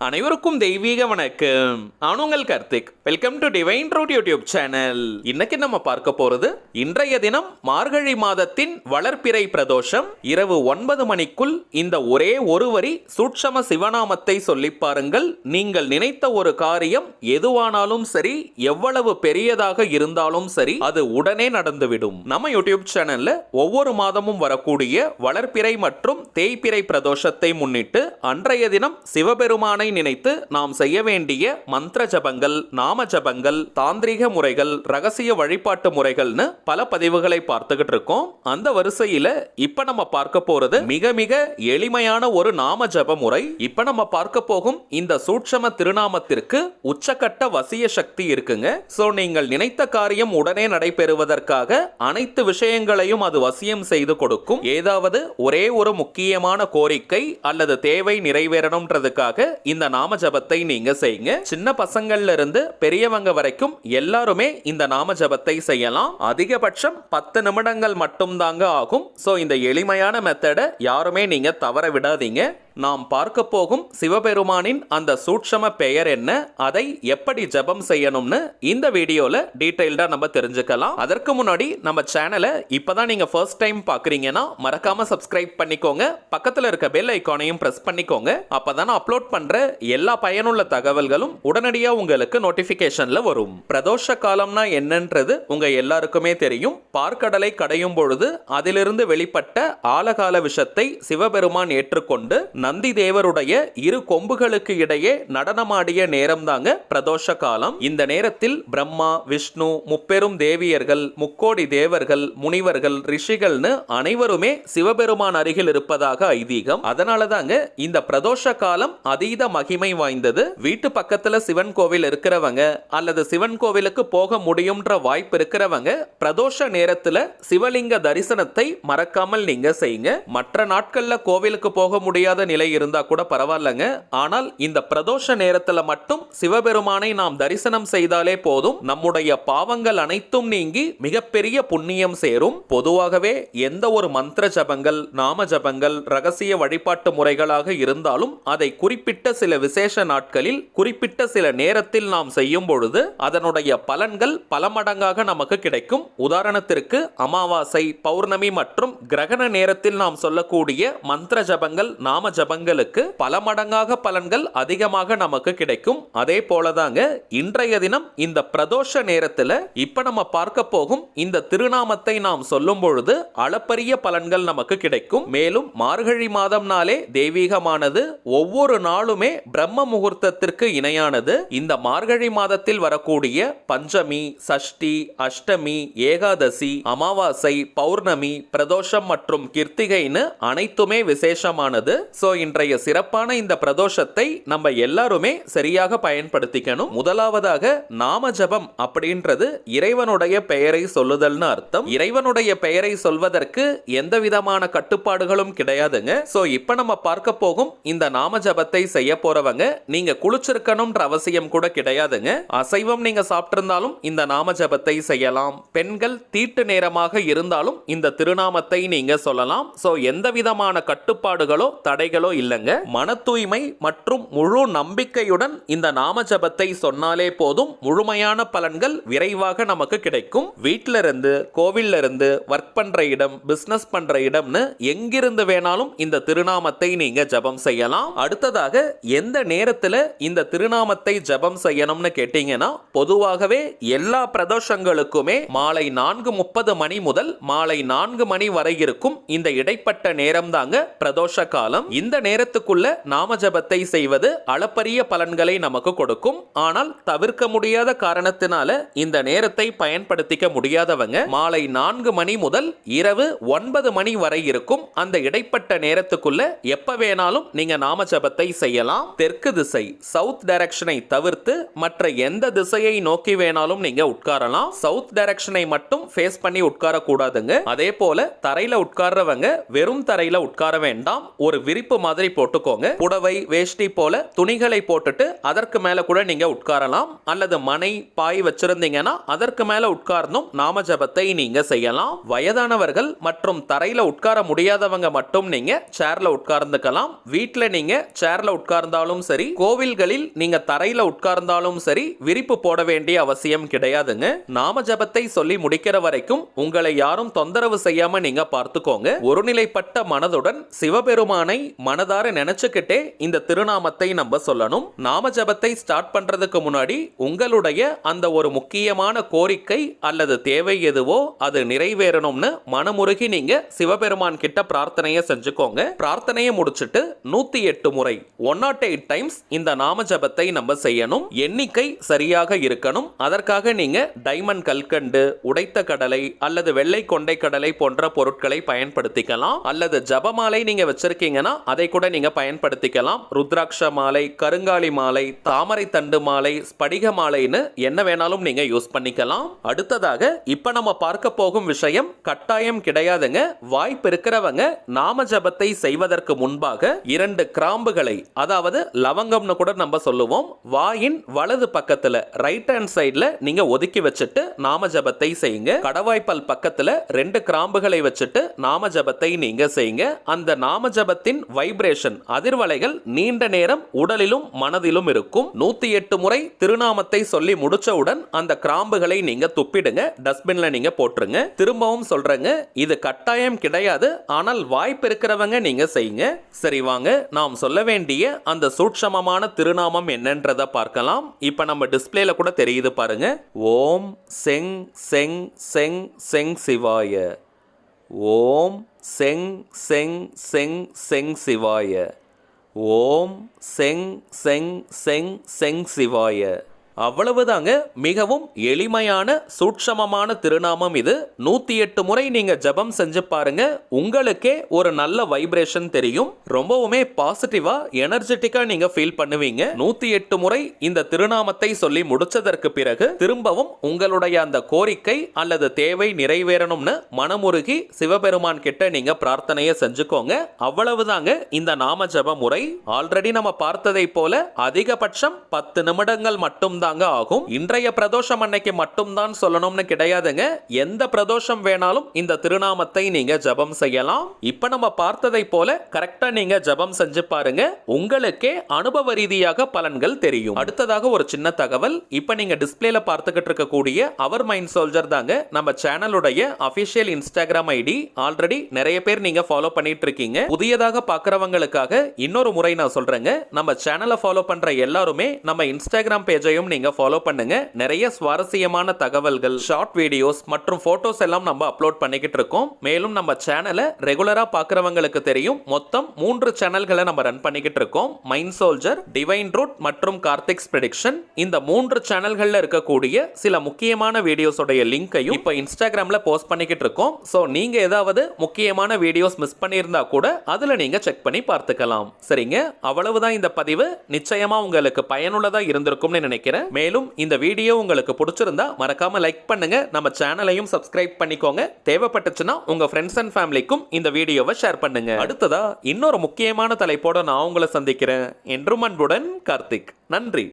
அனைவருக்கும் தெய்வீக வணக்கம். நான் உங்கள் Karthik. Welcome to divine root YouTube channel. இன்னைக்கு நம்ம பார்க்க போறது இன்றைய தினம் மார்கழி மாதத்தின் வளர்ப்பிறை பிரதோஷம். இரவு 9 மணிக்குள் இந்த ஒரே ஒரு வரி சூட்சம சிவநாமத்தை சொல்லி பாருங்கள். நீங்கள் நினைத்த ஒரு காரியம் எதுவானாலும் சரி, எவ்வளவு பெரியதாக இருந்தாலும் சரி, அது உடனே நடந்துவிடும். நம்ம யூடியூப் சேனல்ல ஒவ்வொரு மாதமும் வரக்கூடிய வளர்ப்பிறை மற்றும் தேய்பிறை பிரதோஷத்தை முன்னிட்டு அன்றைய தினம் சிவபெருமானை நினைத்து நாம் செய்ய வேண்டிய மந்திர ஜபங்கள், நாம ஜபங்கள், தாந்திரிக முறைகள், ரகசிய வழிபாட்டு முறைகள்னு பல பதிவுகளை பார்த்துக்கிட்டு இருக்கோம். அந்த வரிசையில இப்ப நம்ம பார்க்க போறது மிக மிக எளிமையான ஒரு நாம ஜப முறை. இப்ப நம்ம பார்க்க போகும் இந்த சூட்சம திருநாமத்திற்கு உச்சக்கட்ட வசிய சக்தி இருக்குங்க. சோ நீங்கள் நினைத்த காரியம் உடனே நடைபெறுவதற்காக அனைத்து விஷயங்களையும் அது வசியம் செய்து கொடுக்கும். ஏதாவது ஒரே ஒரு முக்கியமான கோரிக்கை அல்லது தேவை நிறைவேறணும்ன்றதுக்காக இந்த நாம ஜபத்தை நீங்க செய்யுங்க. சின்ன பசங்கள்ல இருந்து பெரியவங்க வரைக்கும் எல்லாருமே இந்த நாம ஜபத்தை செய்யலாம். அதிகபட்சம் 10 நிமிடங்கள் மட்டும் தாங்க ஆகும். சோ இந்த எளிமையான மெத்தடை யாருமே நீங்க தவற விடாதீங்க. நாம் பார்க்க போகும் சிவபெருமானின் அந்த சூட்சம பெயர் என்ன, அதை எப்படி ஜபம் செய்யணும்னு இந்த வீடியோல டீடைல்டா நம்ம தெரிஞ்சுக்கலாம். அதற்கு முன்னாடி நம்ம சேனலை இப்பதான் நீங்க ஃபர்ஸ்ட் டைம் பாக்குறீங்கன்னா மறக்காம சப்ஸ்கிரைப் பண்ணிக்கோங்க. பக்கத்துல இருக்க பெல் ஐகானையும் பிரஸ் பண்ணிக்கோங்க. அப்பதான் அப்லோட் பண்ற எல்லா பயனுள்ள தகவல்களும் உடனடியா உங்களுக்கு நோட்டிபிகேஷன்ல வரும். பிரதோஷ காலம்னா என்னன்றது உங்க எல்லாருக்குமே தெரியும். பார்க்கடலை கடையும் பொழுது அதிலிருந்து வெளிப்பட்ட ஆலகால விஷத்தை சிவபெருமான் ஏற்றுக்கொண்டு நந்தி தேவருடைய இரு கொம்புகளுக்கு இடையே நடனமாடிய நேரம் தாங்க பிரதோஷ காலம். இந்த நேரத்தில் பிரம்மா, விஷ்ணு, முப்பெரும் தேவியர்கள், முக்கோடி தேவர்கள், முனிவர்கள், ரிஷிகள்னு அனைவருமே சிவபெருமான் அருகில் இருப்பதாக ஐதீகம். அதனால தாங்க இந்த பிரதோஷ காலம் அதீத மகிமை வாய்ந்தது. வீட்டு பக்கத்துல சிவன் கோவில் இருக்கிறவங்க அல்லது சிவன் கோவிலுக்கு போக முடியும்ன்ற வாய்ப்பு இருக்கிறவங்க பிரதோஷ நேரத்துல சிவலிங்க தரிசனத்தை மறக்காமல் நீங்க செய்யுங்க. மற்ற நாட்கள்ல கோவிலுக்கு போக முடியாத நிலை இருந்தா கூட பரவாயில்லைங்க. ஆனால் இந்த பிரதோஷ நேரத்துல மட்டும் சிவபெருமானை நாம் தரிசனம் செய்தாலே போதும், நம்முடைய பாவங்கள் அனைத்தும் நீங்கி மிகப்பெரிய புண்ணியம் சேரும். பொதுவாகவே எந்த ஒரு மந்திர ஜபங்கள், நாம ஜபங்கள், ரகசிய வழிபாட்டு முறைகளாக இருந்தாலும் அதை குறிப்பிட்ட சில விசேஷ நாட்களில் குறிப்பிட்ட சில நேரத்தில் நாம் செய்யும் பொழுது அதனுடைய பலன்கள் பல மடங்காக நமக்கு கிடைக்கும். உதாரணத்திற்கு அமாவாசை, பௌர்ணமி மற்றும் கிரகண நேரத்தில் நாம் சொல்லக்கூடிய மந்திர ஜபங்கள், நாம ஜபங்களுக்கு பல மடங்காக பலன்கள் அதிகமாக நமக்கு கிடைக்கும். அதே போலதாங்க இன்றைய தினம் இந்த பிரதோஷ நேரத்துல இப்ப நம்ம பார்க்க போகும் இந்த திருநாமத்தை நாம் சொல்லும் பொழுது அளப்பரிய பலன்கள் நமக்கு கிடைக்கும். மேலும் மார்கழி மாதம்னாலே தெய்வீகமானது, ஒவ்வொரு நாளுமே பிரம்ம முகூர்த்தத்திற்கு இணையானது. இந்த மார்கழி மாதத்தில் வரக்கூடிய பஞ்சமி, சஷ்டி, அஷ்டமி, ஏகாதசி, அமாவாசை, பௌர்ணமி, பிரதோஷம் மற்றும் கிருத்திகைன்னு அனைத்துமே விசேஷமானது. சோ இன்றைய சிறப்பான இந்த பிரதோஷத்தை நம்ம எல்லாருமே சரியாக பயன்படுத்திக்கணும். முதலாவதாக நாம ஜபம் அப்படின்றது இறைவனுடைய பெயரை சொல்லுதல்னு அர்த்தம். இறைவனுடைய பெயரை சொல்வதற்கு எந்த விதமான கட்டுப்பாடுகளும் கிடையாதுங்க. சோ இப்ப நம்ம பார்க்க போகும் இந்த நாம ஜபத்தை செய்ய போறவங்க நீங்க குளிச்சிருக்கணும்ன்ற அவசியம் கூட கிடையாதுங்க. அசைவம் நீங்க சாப்பிட்டிருந்தாலும் இந்த நாம ஜபத்தை செய்யலாம். பெண்கள் தீட்டு நேரமாக இருந்தாலும் இந்த திருநாமத்தை நீங்க சொல்லலாம். சோ எந்த விதமான கட்டுப்பாடுகளோ தடைகளோ இல்லைங்க. மன தூய்மை மற்றும் முழு நம்பிக்கையுடன் இந்த நாம ஜபத்தை சொன்னாலே போதும், முழுமையான பலன்கள் விரைவாக நமக்கு கிடைக்கும். வீட்டில இருந்து, கோவில்ல இருந்து, ஒர்க் பண்ற இடம், பிசினஸ் பண்ற இடம்னு எங்கிருந்து வேணாலும் இந்த திருநாமத்தை நீங்க ஜபம் செய்யலாம். அடுத்ததாக எந்த நேரத்துல இந்த திருநாமத்தை ஜபம் செய்யணும்னு கேட்டீங்கன்னா, பொதுவாகவே எல்லா பிரதோஷங்களுக்குமே மாலை 4:30 மணி முதல் மாலை 4 மணி வரை இருக்கும் இந்த இடைப்பட்ட நேரம் தாங்க பிரதோஷ காலம். இந்த நேரத்துக்குள்ள நாம ஜபத்தை செய்வது அளப்பரிய பலன்களை நமக்கு கொடுக்கும். ஆனால் தவிர்க்க முடியாத காரணத்தினால இந்த நேரத்தை பயன்படுத்திக்க முடியாதவங்க மாலை 4 மணி முதல் இரவு 9 மணி வரை இருக்கும் அந்த இடைப்பட்ட நேரத்துக்குள்ள எப்ப வேணாலும் நீங்க நாம ஜபத்தை செய்யலாம். தெற்கு திசை, சவுத் டைரக்ஷனை தவிர்த்து மற்ற எந்த திசையை நோக்கி வேணாலும் நீங்க உட்காரலாம். சவுத் டைரக்ஷனை மட்டும் ஃபேஸ் பண்ணி உட்கார கூடாதுங்க. அதே போல தரையில உட்கார்றவங்க வெறும் தரையில உட்கார வேண்டாம். ஒரு விரிப்பு விரிப்பு மாதிரி போட்டுக்கோங்க. புடவை வேஷ்டி போல துணிகளை போட்டுட்டு அதற்கு மேல கூட நீங்க உட்காரலாம். அல்லது மனை பாய் வச்சிருந்தீங்கன்னா அதற்கு மேல உட்கார்ந்தும் நாம ஜபத்தை நீங்க செய்யலாம். வயதானவர்கள் மற்றும் தரையில உட்கார முடியாதவங்க மட்டும் நீங்க சேர்ல உட்கார்ந்துக்கலாம். வீட்டுல நீங்க சேர்ல உட்கார்ந்தாலும் சரி, கோவில்களில் நீங்க தரையில உட்கார்ந்தாலும் சரி, விரிப்பு போட வேண்டிய அவசியம் கிடையாதுங்க. நாம ஜபத்தை சொல்லி முடிக்கிற வரைக்கும் உங்களை யாரும் தொந்தரவு செய்யாம நீங்க பார்த்துக்கோங்க. ஒருநிலைப்பட்ட மனதுடன் சிவபெருமானை மனதார நினைச்சுக்கிட்டே இந்த திருநாமத்தை நம்ம சொல்லணும். நாம ஜபத்தை ஸ்டார்ட் பண்றதுக்கு முன்னாடி உங்களுடைய அந்த ஒரு முக்கியமான கோரிக்கை அல்லது தேவை எதுவோ அது நிறைவேறணும்னு மனமுருகி நீங்க சிவபெருமான் கிட்ட பிரார்த்தனையை செஞ்சுக்கோங்க. பிரார்த்தனையை முடிச்சிட்டு 108 முறை 108 டைம்ஸ் இந்த நாம ஜபத்தை நம்ம செய்யணும். எண்ணிக்கை சரியாக இருக்கணும். அதற்காக நீங்க டைமண்ட் கல்கண்டு, உடைத்த கடலை அல்லது வெள்ளை கொண்டை கடலை போன்ற பொருட்களை பயன்படுத்திக்கலாம். அல்லது ஜபமாலை நீங்க வச்சிருக்கீங்கன்னா அதை கூட நீங்க பயன்படுத்திக்கலாம். ருத்ராட்ச மாலை, கருங்காலி மாலை, தாமரை தண்டு மாலை, ஸ்படிக மாலைன்னு என்ன வேணாலும் நீங்க யூஸ் பண்ணிக்கலாம். அடுத்ததாக இப்ப நம்ம பார்க்க போகும் விஷயம் கட்டாயம் கிடையாதுங்க. வாய்ப்பு இருக்கிறவங்க நாம ஜபத்தை செய்வதற்கு முன்பாக 2 கிராம்புகளை, அதாவது லவங்கம்னு கூட நம்ம சொல்லுவோம், வாயின் வலது பக்கத்துல ரைட் ஹேண்ட் சைடுல நீங்க ஒதுக்கி வச்சுட்டு நாம ஜபத்தை செய்யுங்க. கடவாய்ப்பல் பக்கத்துல 2 கிராம்புகளை வச்சுட்டு நாம ஜபத்தை நீங்க செய்யுங்க. அந்த நாம ஜபத்தின் வைப்ரேஷன், அதிர்வலைகள் நீண்ட நேரம் உடலிலும் மனதிலும் இருக்கும். 108 முறை திருநாமத்தை சொல்லி முடிச்சவுடன் அந்த கிராம்புகளை நீங்க துப்பிடுங்க, டஸ்ட்பின்ல நீங்க போட்டுருங்க. திரும்பவும் சொல்றேங்க, இது கட்டாயம் கிடையாது. ஆனால் வாய்ப்பு இருக்கிறவங்க நீங்க செய்யுங்க. சரி, வாங்க நாம் சொல்ல வேண்டிய அந்த சூட்சமமான திருநாமம் என்னன்றத பார்க்கலாம். இப்ப நம்ம டிஸ்பிளேல கூட தெரியுது பாருங்க. ஓம் செங் செங் செங் செங் சிவாய. ஓம் செங் செங் செங் செங் சிவாய. ஓம் செங் செங் செங் செங் சிவாய. அவ்வளவுதாங்க. மிகவும் எளிமையான சூட்சமமான திருநாமம் இது. 108 முறை நீங்க ஜபம் செஞ்சு பாருங்க. உங்களுக்கே ஒரு நல்ல வைப்ரேஷன் தெரியும். ரொம்பவுமே பாசிட்டிவா எனர்ஜெட்டிக்கா நீங்க ஃபீல் பண்ணுவீங்க. 108 முறை இந்த திருநாமத்தை சொல்லி முடிச்சதற்கு பிறகு திரும்பவும் உங்களுடைய அந்த கோரிக்கை அல்லது தேவை நிறைவேறணும்னு மனமுருகி சிவபெருமான் கிட்ட நீங்க பிரார்த்தனையை செஞ்சுக்கோங்க. அவ்வளவுதாங்க இந்த நாம ஜப முறை. ஆல்ரெடி நம்ம பார்த்ததை போல அதிகபட்சம் 10 நிமிடங்கள் மட்டும் ஆகும். இன்றைய பிரதோஷம் அன்னைக்கு மட்டும்தான் சொல்லணும்னு கிடையாதுங்க. எந்த பிரதோஷம் வேணாலும் இந்த திருநாமத்தை நீங்க ஜபம் செய்யலாம். இப்ப நம்ம பார்த்ததை போல கரெக்டா நீங்க ஜபம் செஞ்சு பாருங்க. உங்களுக்கே அனுபவ ரீதியாக பலன்கள் தெரியும். அடுத்ததாக ஒரு சின்ன தகவல். இப்ப நீங்க டிஸ்பிளேல பார்த்துக்கிட்டு இருக்கக்கூடிய அவர் மைண்ட் சோல்ஜர் தாங்க நம்ம சேனலுடைய அபிஷியல் இன்ஸ்டாகிராம் ஐடி. ஆல்ரெடி நிறைய பேர் நீங்க ஃபாலோ பண்ணிட்டு இருக்கீங்க. புதியதாக பார்க்கறவங்களுக்காக இன்னொரு முறை நான் சொல்றேங்க. நம்ம சேனலை ஃபாலோ பண்ற எல்லாருமே நம்ம இன்ஸ்டாகிராம் பேஜையும் நீங்க ஃபாலோ பண்ணுங்க. நிறைய சுவாரஸ்யமான தகவல்கள், ஷார்ட் வீடியோஸ் மற்றும் போட்டோஸ் எல்லாம் நம்ம அப்லோட் பண்ணிக்கிட்டு இருக்கோம். மேலும் நம்ம சேனலை ரெகுலரா பார்க்கறவங்களுக்கு தெரியும், மொத்தம் 3 சேனல்களை நம்ம ரன் பண்ணிக்கிட்டு இருக்கோம். மைண்ட் சோல்ஜர், டிவைன் ரூட் மற்றும் கார்த்திக்ஸ் பிரெடிக்ஷன். இந்த 3 சேனல்கள்ல இருக்கக்கூடிய சில முக்கியமான வீடியோஸோட லிங்கையும் இப்ப இன்ஸ்டாகிராம்ல போஸ்ட் பண்ணிக்கிட்டு இருக்கோம். சோ நீங்க ஏதாவது முக்கியமான வீடியோஸ் மிஸ் பண்ணியிருந்தா கூட அதுல நீங்க செக் பண்ணி பார்த்துக்கலாம். சரிங்க, அவ்வளவுதான் இந்த பதிவு. நிச்சயமா உங்களுக்கு பயனுள்ளதா இருந்திருக்கும்னு நினைக்கிறேன். மேலும் இந்த வீடியோ உங்களுக்கு பிடிச்சிருந்தா மறக்காம லைக் பண்ணுங்க. நம்ம சேனலையும் சப்ஸ்கிரைப் பண்ணிக்கோங்க. தேவைப்பட்டுச்சுன்னா உங்க ஃப்ரெண்ட்ஸ் அண்ட் ஃபேமிலிக்கும் இந்த வீடியோவை ஷேர் பண்ணுங்க. அடுத்ததா இன்னொரு முக்கியமான தலைப்போட நான் உங்களை சந்திக்கிறேன். என்றும் அன்புடன் கார்த்திக். நன்றி.